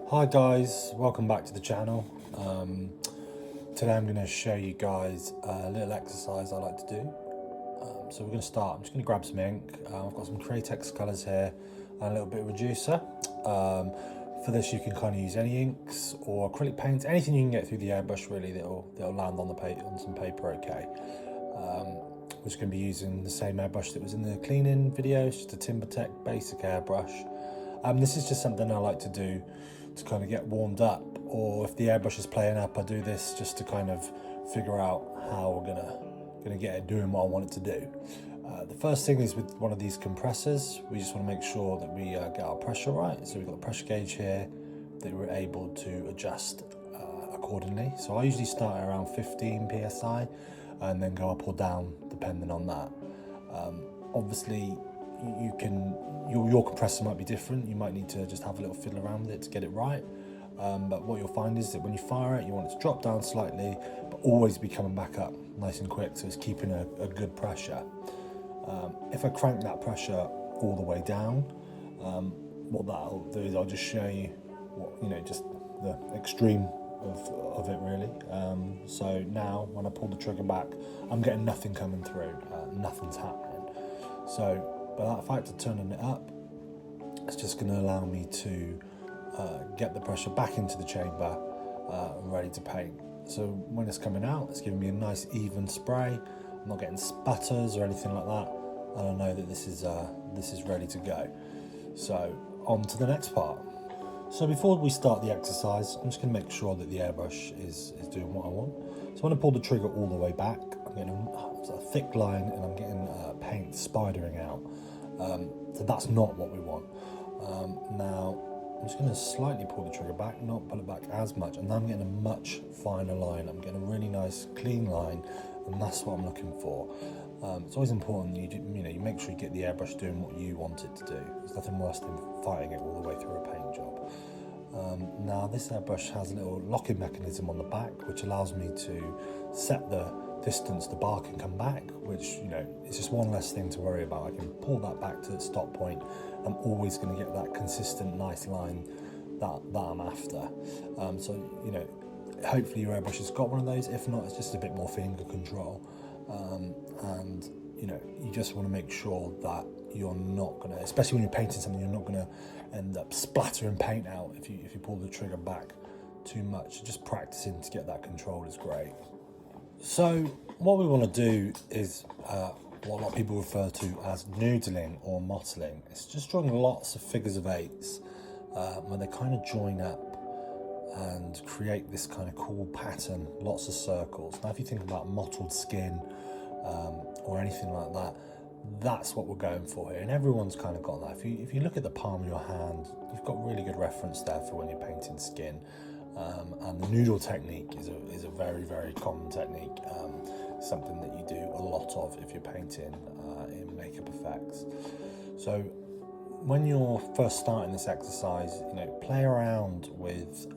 Hi guys, welcome back to the channel. Today I'm going to show you guys a little exercise I like to do. So we're going to start, I'm just going to grab some ink. I've got some Createx colours here and a little bit of reducer. For this you can kind of use any inks or acrylic paints, anything you can get through the airbrush really that'll land on on some paper okay. We're just going to be using the same airbrush that was in the cleaning video. It's just a TimberTech basic airbrush. This is just something I like to do to kind of get warmed up, or if the airbrush is playing up, I do this just to kind of figure out how we're gonna get it doing what I want it to do. The first thing is with one of these compressors, we just want to make sure that we get our pressure right. So we've got the pressure gauge here that we're able to adjust accordingly. So I usually start at around 15 psi and then go up or down depending on that. Obviously you can, your compressor might be different. You might need to just have a little fiddle around with it to get it right. But what you'll find is that when you fire it, you want it to drop down slightly, but always be coming back up nice and quick, so it's keeping a good pressure. If I crank that pressure all the way down, what that'll do is I'll just show you what, just the extreme of it really. So now when I pull the trigger back, I'm getting nothing coming through, nothing's happening. So by that fact of turning it up, it's just going to allow me to get the pressure back into the chamber ready to paint. So when it's coming out, it's giving me a nice even spray. I'm not getting sputters or anything like that, and I know that this is ready to go. So on to the next part. So before we start the exercise, I'm just going to make sure that the airbrush is doing what I want. So when I pull the trigger all the way back, I'm getting a thick line and I'm getting paint spidering out. So that's not what we want. Now I'm just going to slightly pull the trigger back, not pull it back as much, and now I'm getting a much finer line. I'm getting a really nice clean line, and that's what I'm looking for. It's always important that you make sure you get the airbrush doing what you want it to do. There's nothing worse than fighting it all the way through a paint job. Now this airbrush has a little locking mechanism on the back which allows me to set the distance the bar can come back, which it's just one less thing to worry about. I can pull that back to the stop point. I'm always going to get that consistent nice line that I'm after. So hopefully your airbrush has got one of those. If not, it's just a bit more finger control. And you just want to make sure that you're not going to, especially when you're painting something, you're not going to end up splattering paint out if you pull the trigger back too much. Just practicing to get that control is great. So what we want to do is what a lot of people refer to as noodling or mottling. It's just drawing lots of figures of eights where they kind of join up and create this kind of cool pattern, lots of circles. Now if you think about mottled skin or anything like that, that's what we're going for here, and everyone's kind of got that. If you look at the palm of your hand, you've got really good reference there for when you're painting skin. And the noodle technique is a very, very common technique, something that you do a lot of if you're painting in makeup effects. So when you're first starting this exercise, play around with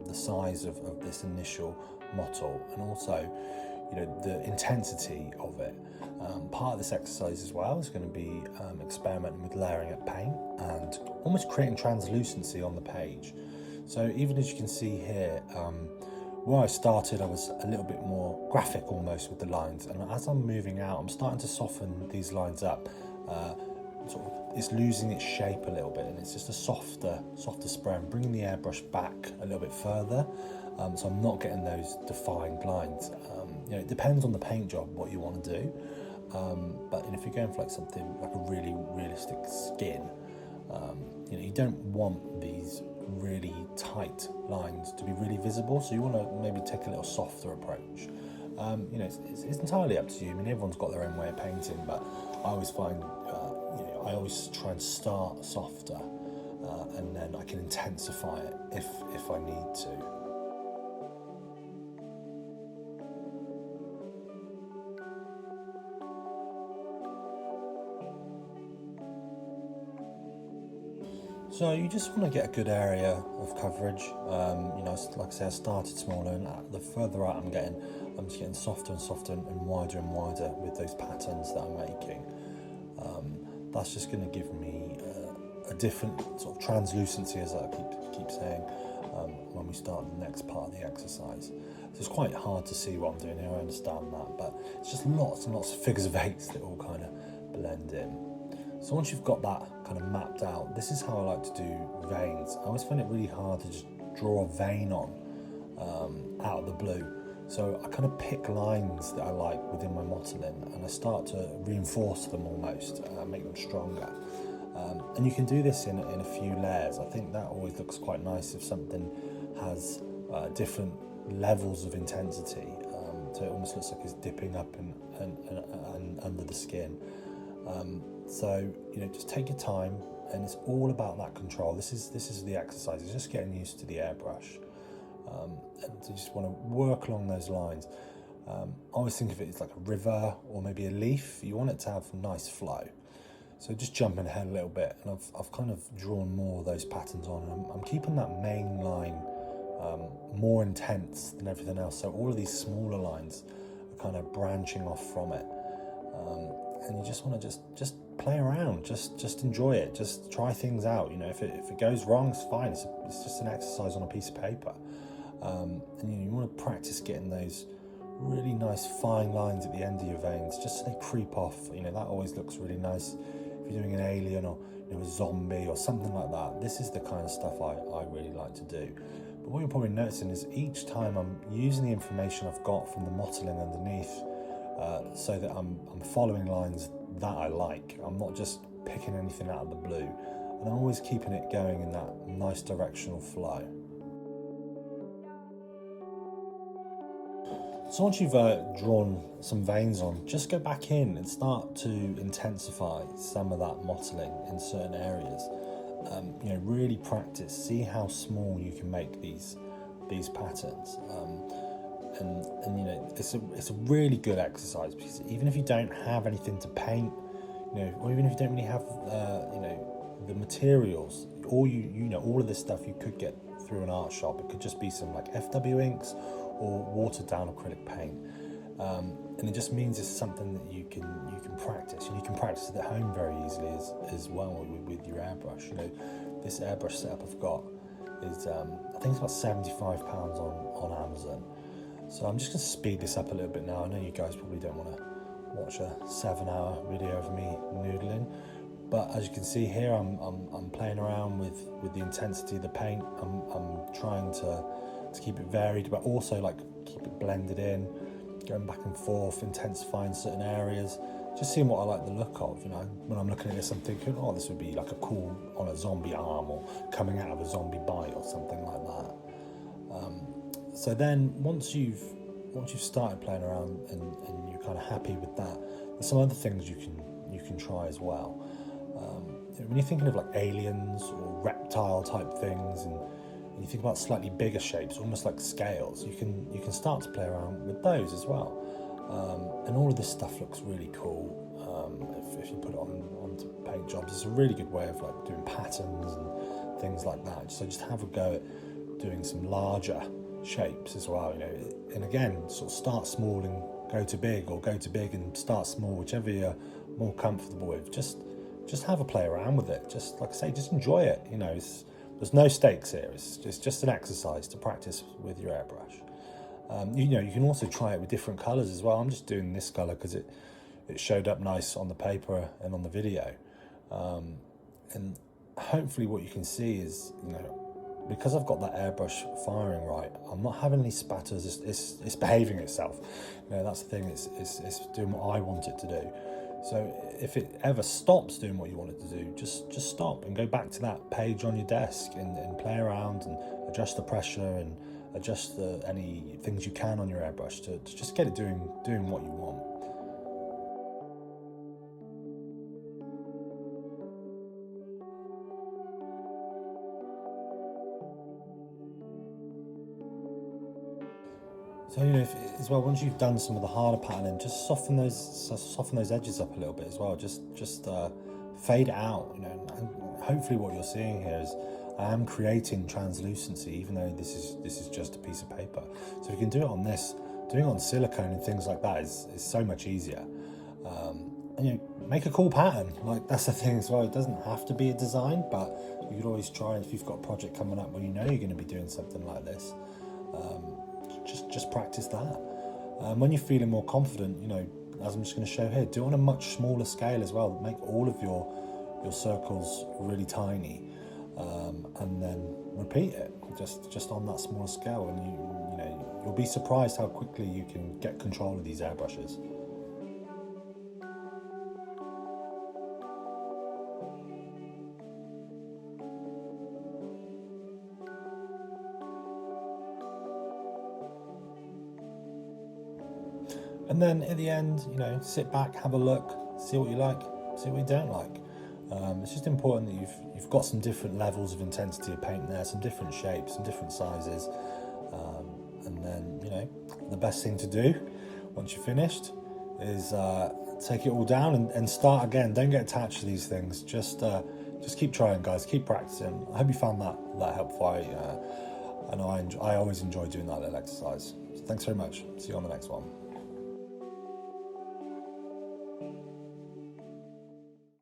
the size of this initial mottle, and also the intensity of it. Part of this exercise as well is going to be experimenting with layering up paint and almost creating translucency on the page. So even as you can see here, where I started, I was a little bit more graphic almost with the lines, and as I'm moving out, I'm starting to soften these lines up. It's losing its shape a little bit, and it's just a softer spray. I'm bringing the airbrush back a little bit further, so I'm not getting those defined lines. It depends on the paint job what you want to do, but if you're going for like something like a really realistic skin, you don't want these really tight lines to be really visible, so you want to maybe take a little softer approach. It's entirely up to you. I mean, everyone's got their own way of painting, but I always find I always try and start softer, and then I can intensify it if I need to. So you just want to get a good area of coverage. Like I say, I started smaller, and the further out I'm just getting softer and softer and wider with those patterns that I'm making. That's just going to give me a different sort of translucency, as I keep saying, when we start the next part of the exercise. So it's quite hard to see what I'm doing here, I understand that, but it's just lots and lots of figures of eights that all kind of blend in. So once you've got that kind of mapped out, this is how I like to do veins. I always find it really hard to just draw a vein on out of the blue. So I kind of pick lines that I like within my modelling and I start to reinforce them almost, make them stronger. And you can do this in a few layers. I think that always looks quite nice if something has different levels of intensity. So it almost looks like it's dipping up and under the skin. So just take your time, and it's all about that control. This is the exercise. It's just getting used to the airbrush, and you just want to work along those lines. I always think of it as like a river or maybe a leaf. You want it to have nice flow. So just jumping ahead a little bit, and I've kind of drawn more of those patterns on, and I'm keeping that main line more intense than everything else. So all of these smaller lines are kind of branching off from it, and you just want to just play around, just enjoy it, just try things out. If it goes wrong, it's fine. It's just an exercise on a piece of paper, and you want to practice getting those really nice fine lines at the end of your veins, just so they creep off. That always looks really nice if you're doing an alien or a zombie or something like that. This is the kind of stuff I really like to do. But what you're probably noticing is each time I'm using the information I've got from the modelling underneath, so that I'm following lines that I like. I'm not just picking anything out of the blue, and I'm always keeping it going in that nice directional flow. So once you've drawn some veins on, just go back in and start to intensify some of that modelling in certain areas. Really practice. See how small you can make these patterns. And it's a really good exercise, because even if you don't have anything to paint, or even if you don't really have the materials, or all of this stuff you could get through an art shop. It could just be some like FW inks or watered down acrylic paint, and it just means it's something that you can practice, and you can practice it at home very easily as well with your airbrush. This airbrush setup I've got is I think it's about £75 on Amazon. So I'm just going to speed this up a little bit now. I know you guys probably don't want to watch a 7-hour video of me noodling, but as you can see here, I'm playing around with the intensity of the paint. I'm trying to keep it varied, but also like keep it blended in, going back and forth, intensifying certain areas, just seeing what I like the look of. When I'm looking at this, I'm thinking, oh, this would be like a cool on a zombie arm, or coming out of a zombie bite, or something like that. So then once you've started playing around and you're kind of happy with that, there's some other things you can try as well. When you're thinking of like aliens or reptile type things, and you think about slightly bigger shapes, almost like scales, you can start to play around with those as well. And all of this stuff looks really cool if you put it onto paint jobs. It's a really good way of like doing patterns and things like that. So just have a go at doing some larger shapes as well, and again, sort of start small and go to big, or go to big and start small, whichever you're more comfortable with. Just have a play around with it. Just like I say, just enjoy it. There's no stakes here. It's just an exercise to practice with your airbrush. You can also try it with different colours as well. I'm just doing this colour because it showed up nice on the paper and on the video, and hopefully what you can see is, because I've got that airbrush firing right, I'm not having any spatters. It's behaving itself. That's the thing. It's doing what I want it to do. So if it ever stops doing what you want it to do, just stop and go back to that page on your desk and play around and adjust the pressure and adjust any things you can on your airbrush to just get it doing what you want. So as well, once you've done some of the harder patterning, just soften those edges up a little bit as well. Just fade it out. And hopefully what you're seeing here is I am creating translucency, even though this is just a piece of paper. So if you can do it on this, doing it on silicone and things like that is so much easier. And make a cool pattern. Like, that's the thing as well. It doesn't have to be a design, but you could always try, if you've got a project coming up where you know you're going to be doing something like this, just practice that. When you're feeling more confident, you know, as I'm just going to show here, do it on a much smaller scale as well. Make all of your circles really tiny, and then repeat it just on that smaller scale, and you know, you'll be surprised how quickly you can get control of these airbrushes. And then at the end, you know, sit back, have a look, see what you like, see what you don't like. It's just important that you've got some different levels of intensity of paint there, some different shapes, some different sizes, and then, you know, the best thing to do once you're finished is take it all down and start again. Don't get attached to these things. Just keep trying, guys. Keep practicing. I hope you found that helpful. I know I always enjoy doing that little exercise. So thanks very much. See you on the next one.